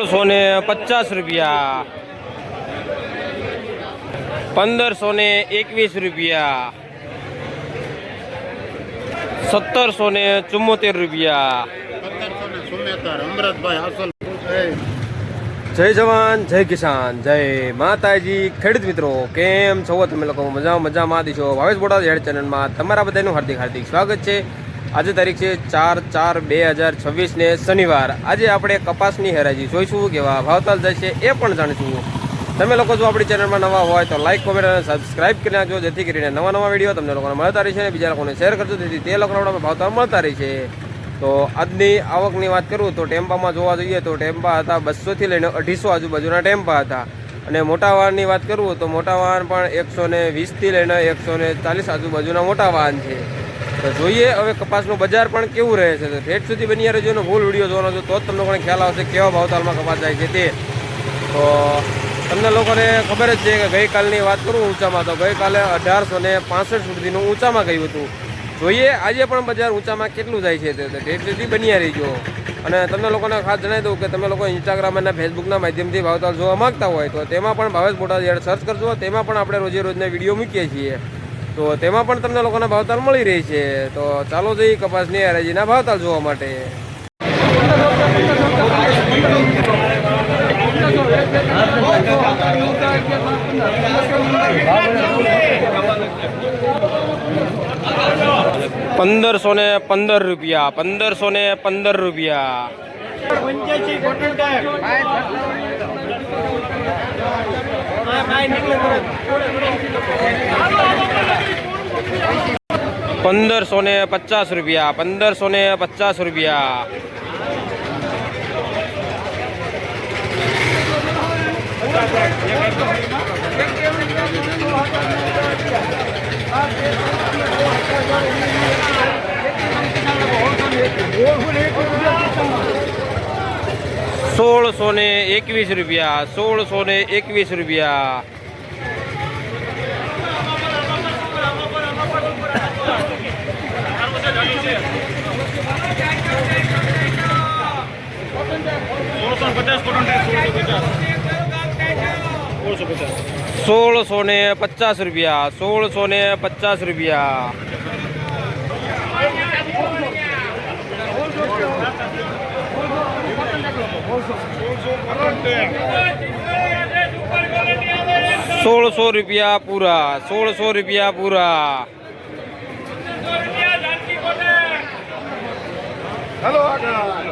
1650 રૂપિયા, 1521 રૂપિયા, 1774 રૂપિયા। જય જવાન જય કિસાન જય માતાજી। ખેડૂત મિત્રો કેમ છો તમે લોકો? મજામાં દીશો? ભાવેશ બોટાદ હેડ ચેનલમાં તમારા બધાનું હાર્દિક સ્વાગત છે। આજે તારીખ છે 4/4/2026 ને શનિવાર। આજે આપણે કપાસની હરાજી જોઈશું, કેવા ભાવતાલ જશે એ પણ જાણીશું। તમે લોકો જો આપણી ચેનલમાં નવા હોય તો લાઈક કોમેન્ટ અને સબસ્ક્રાઇબ કરી નાખજો, જેથી કરીને નવા વિડીયો તમને લોકોને મળતા રહેશે અને બીજા લોકોને શેર કરજો, જેથી તે લોકોને આપણે ભાવતાલ મળતા રહેશે। તો આજની આવકની વાત કરું તો ટેમ્પામાં જોવા જઈએ તો ટેમ્પા હતા 200 થી લઈને 250 આજુબાજુના ટેમ્પા હતા। અને મોટા વાહનની વાત કરું તો મોટા વાહન પણ 120 થી લઈને 140 આજુબાજુના મોટા વાહન છે। તો જોઈએ હવે કપાસનું બજાર પણ કેવું રહે છે। તો ઠેઠ સુધી બની રહેજો અને ફૂલ વિડીયો જોવાનો છો, તો જ તમને લોકોને ખ્યાલ આવશે કેવા ભાવતાલમાં કપાસ જાય છે તે। તો તમને લોકોને ખબર જ છે કે ગઈકાલની વાત કરું ઊંચામાં, તો ગઈકાલે 1865 સુધીનું ઊંચામાં ગયું હતું। જોઈએ આજે પણ બજાર ઊંચામાં કેટલું જાય છે, તે ઠેઠ સુધી બન્યા રહીજો। અને તમને લોકોને ખાસ જણાવી દઉં કે તમે લોકો ઇન્સ્ટાગ્રામ અને ફેસબુકના માધ્યમથી ભાવતાલ જોવા માગતા હોય તો તેમાં પણ ભાવેશ બોટાદ યાર્ડ સર્ચ કરજો, તેમાં પણ આપણે રોજના વિડીયો મૂકીએ છીએ। તો તેમાં પણ તમને લોકોને ભાવતાલ મળી રહી છે। તો ચાલો જઈએ કપાસની હરાજીના ભાવતાલ જોવા માટે। ₹1515, ₹1515, ₹1550, ₹1550, ₹1621, ₹1621, ₹1650, ₹1600 પૂરા, ₹1600 પૂરા, ₹1525,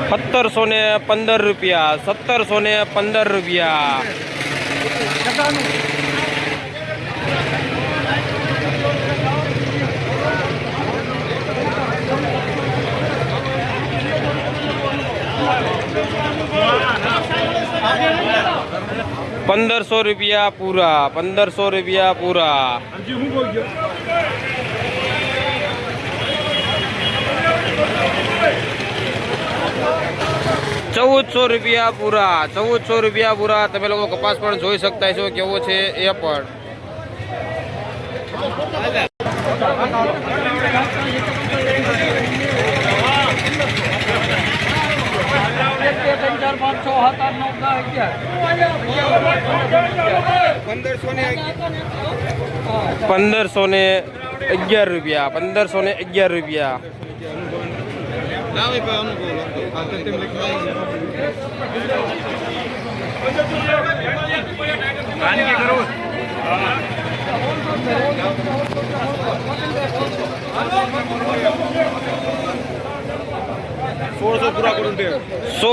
₹1525, ₹1715, ₹1715, ₹1500 પૂરા, ₹1500 પૂરા, ₹1400 પૂરા, ₹1400 પૂરા। તમે લોકો કપાસ પણ જોઈ શકતા છો કેવો છે એ પણ। ₹1511, ₹1511,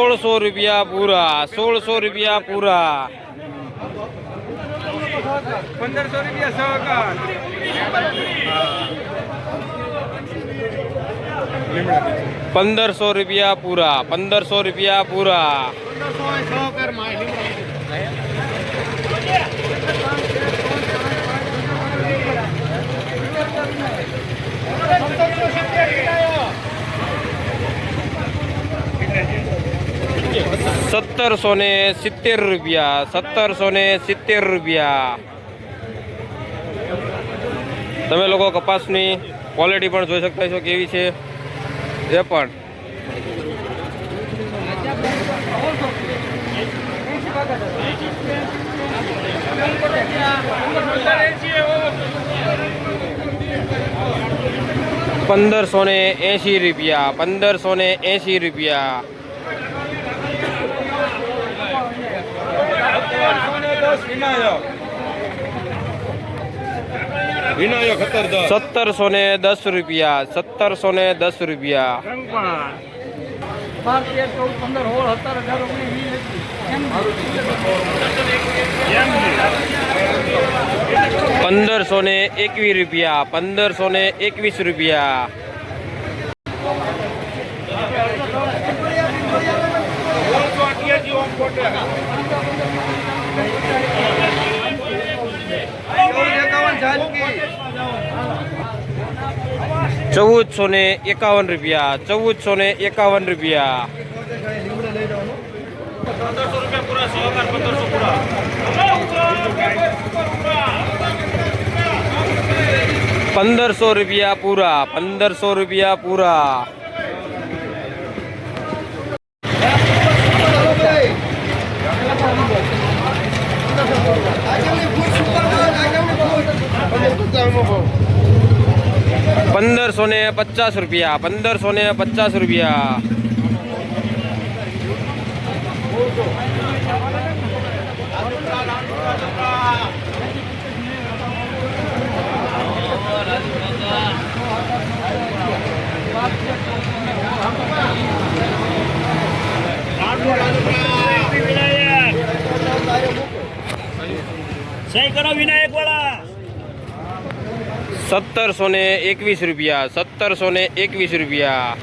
₹1600 પૂરા, ₹1600 પૂરા, ₹1500 પૂરા, ₹1500 પૂરા, 1770 રૂપિયા, 1770 રૂપિયા. તમે લોકો કપાસની ક્વોલિટી પણ જોઈ શકતા છો કેવી છે એ પણ. ₹1580 રૂપિયા, ₹1580. ₹1710 રૂપિયા, ₹1710. 1521 રૂપિયા, 1521 રૂપિયા. ₹1451 રૂપિયા, ₹1451. 1500 રૂપિયા પૂરા, 1500 રૂપિયા પૂરા. ₹1550 રૂપિયા, ₹1550. સહી કરો વિનાયક વાળા. 1721 રૂપિયા, 1721 રૂપિયા.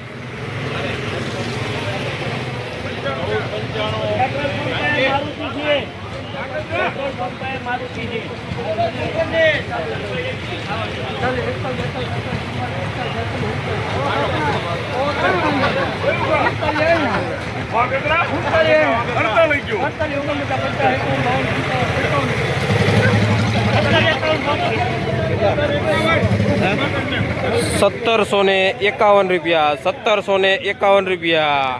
₹1751 રૂપિયા, ₹1751 રૂપિયા.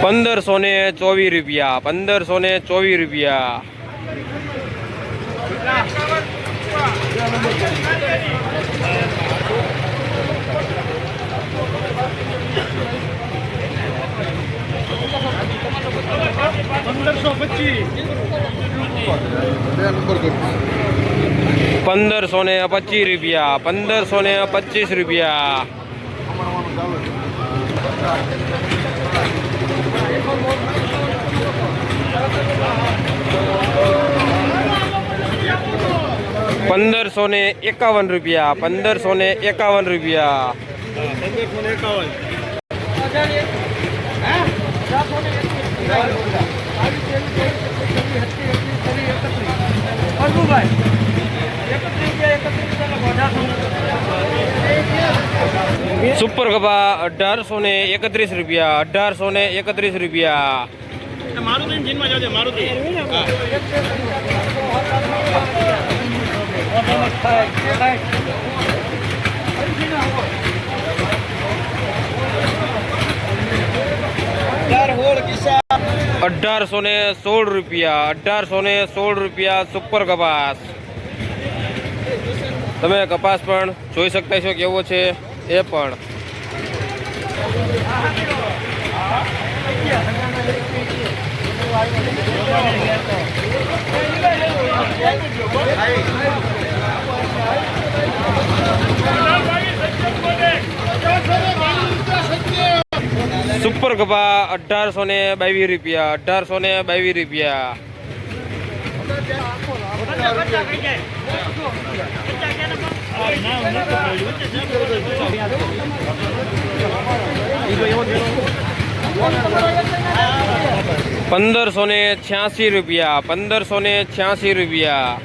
₹1524 રૂપિયા, ₹1524 રૂપિયા. ₹1525 રૂપિયા, ₹1525 રૂપિયા. ₹1551 રૂપિયા, ₹1551 રૂપિયા. સુપર કપા 1831 રૂપિયા, 1831 રૂપિયા. મારુતિ જીનમાં જાજે મારુતિ. ₹1816 રૂપિયા, ₹1816 રૂપિયા સુપર કપાસ. તમે કપાસ પણ જોઈ શકતા છો કેવો છે એ પણ. સુપર કપા 1822 રૂપિયા, 1822 રૂપિયા. ₹1586 ₹1586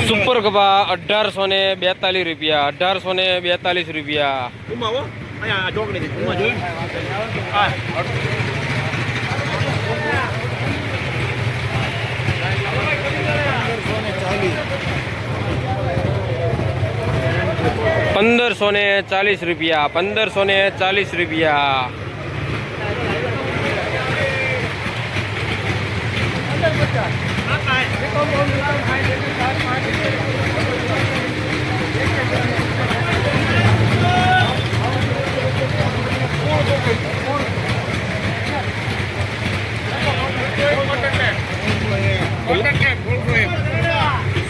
સુપર ગભા ₹1842 ₹1540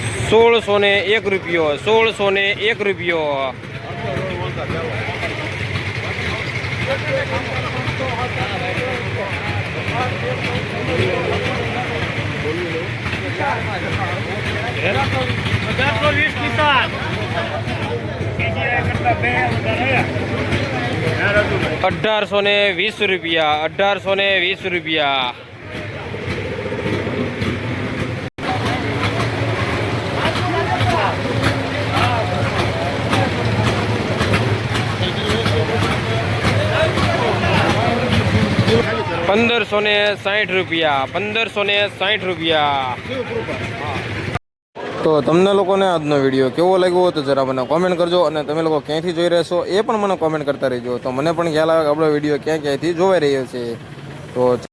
₹1601 ₹1820 ₹1560 તો તમને લોકોને આજનો વિડીયો કેવો લાગ્યો તો જરા મને કોમેન્ટ કરજો, અને તમે લોકો ક્યાંથી જોઈ રહેશો એ પણ મને કોમેન્ટ કરતા રહેજો, તો મને પણ ખ્યાલ આવે કે આપણો વિડીયો ક્યાં ક્યાંથી જોવાઈ રહ્યો છે. તો